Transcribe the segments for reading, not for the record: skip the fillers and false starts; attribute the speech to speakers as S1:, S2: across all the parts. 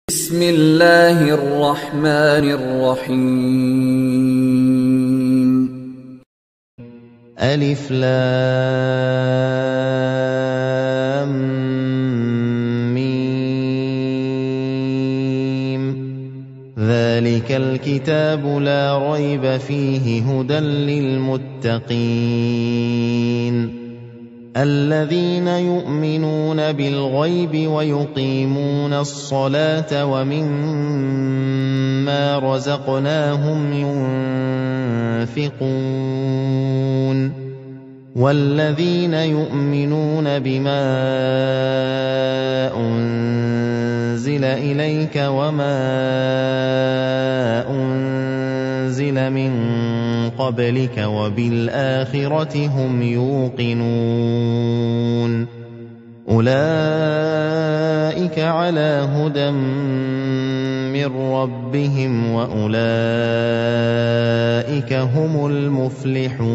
S1: बिस्मिल्लाहिर्रहमानिर्रहीम।
S2: अलिफ लाम मीम ज़ालिकल किताबु ला रैब फीहि हुदल लिलमुत्तक़ीन الذين يؤمنون بالغيب ويقيمون الصلاة ومما رزقناهم ينفقون والذين يؤمنون بما أنزل إليك وما أنزل من قبلك وبالآخرة هم يوقنون أولئك على هدى من ربهم وأولئك هم المفلحون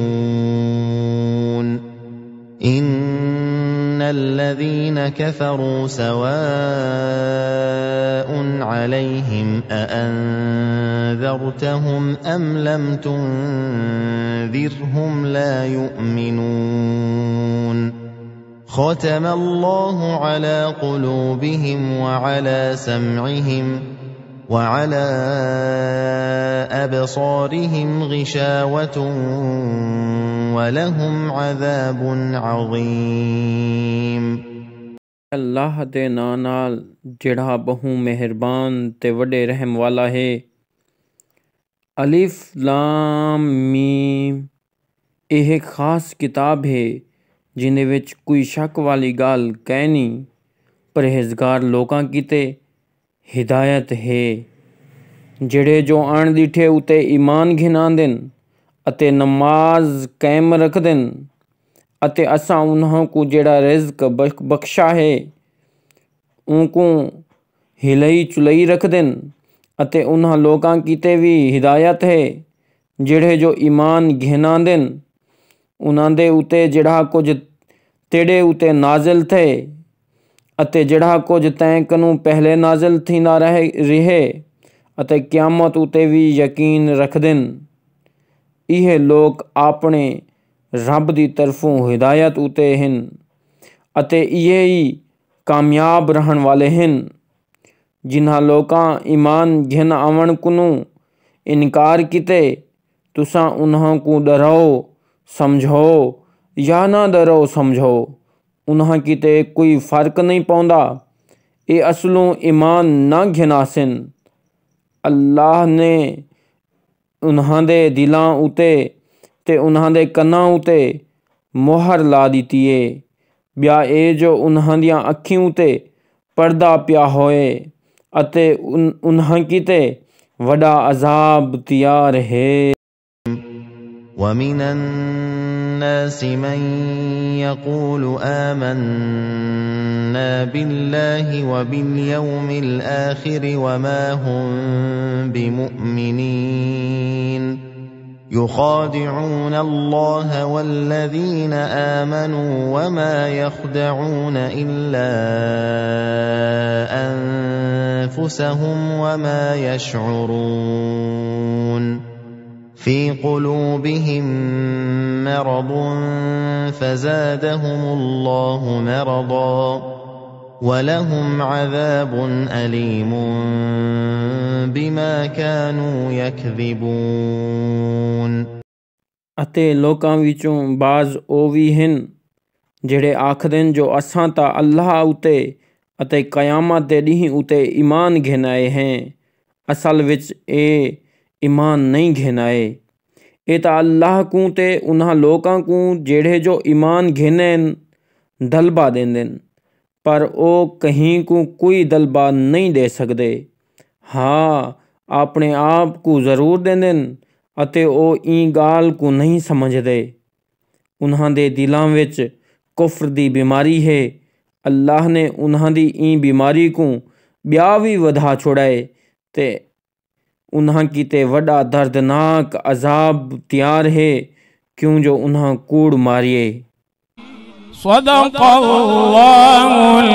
S2: إن الذين كفروا سواء عليهم أأنذرتهم أم لم تنذرهم لا يؤمنون ختم الله على قلوبهم وعلى سمعهم وعلى أبصارهم غشاوة ولهم عذاب عظيم।
S3: अल्लाह दे नां नाल जिहड़ा बहु मेहरबान ते वड्डे रहम वाला है। अलिफ लाम मीम यह खास किताब है जिन्हें विच कोई शक वाली गाल कै नहीं। परहेजगार लोकां कीते हिदायत है जिहड़े जो अणदिठे उते ईमान घिनांदे अते नमाज कायम रखदे अते असां उन्हां को जेड़ा रिज़्क बख्शा है उनको हिलई चुलई रखदे अते उन्हां लोकां कीते भी हिदायत है जिहड़े जो ईमान घिनांदे उन्हां दे उते जेड़ा कुछ तेड़े उते नाजिल थे अते जेड़ा कुछ तैं कनू पहले नाजिल थींदा रहे अते क़यामत उते भी यकीन रखदे। इहे लोग अपने रब दी तरफों हिदायत उते हिन अते इहे ही कामयाब रहन वाले हिन। जिन्हां लोकां ईमान घिन आवण कुनू इनकार कीते तुसां उन्हां को डरो समझो या ना डरो समझो उन्हां कीते कोई फ़र्क नहीं पौंदा। ये असलों ईमान ना घिनासिन। अल्लाह ने उन्हां दे दिलां उते ते उन्हां दे कन्नां उते मोहर ला दिती है। ब्या ए जो उन्हां दियां अखीं उते पर्दा पिया होए अते उन्हां कीते वड़ा अजाब तैयार है।
S2: ومن الناس من يقول آمنا بالله وباليوم الآخر وما هم بمؤمنين يخادعون الله والذين آمنوا وما يخدعون إلا أنفسهم وما يشعرون في قلوبهم مرض فزادهم الله مرضا ولهم عذاب أليم بما كانوا يكذبون।
S3: अते लोकां विचों बाज़ ओ भी हिन जिहड़े आखदन जो असां ता अल्लाह उते अते क़यामत दे ॾींहुं उते ईमान घिनाए हैं। असल विच ए ईमान नहीं घिनाए। ए ता अल्लाह को ते उन्हां लोकां को जेड़े जो ईमान घिनेन दलबा देंदे पर ओ कहीं को कोई दलबा नहीं दे सकदे। हाँ अपने आप को ज़रूर देंदे अते ओ ई गाल को नहीं समझदे। उन्हां दे दिलां विच कुफ्र दी बीमारी है। अल्लाह ने उन्हां दी ई बीमारी को ब्या भी वधा छोड़ाए ते उन्हां कीते वड़ा दर्दनाक अजाब तैयार है क्यों जो उन्हां कूड़ मारिए।
S4: सदक़ल्लाहुल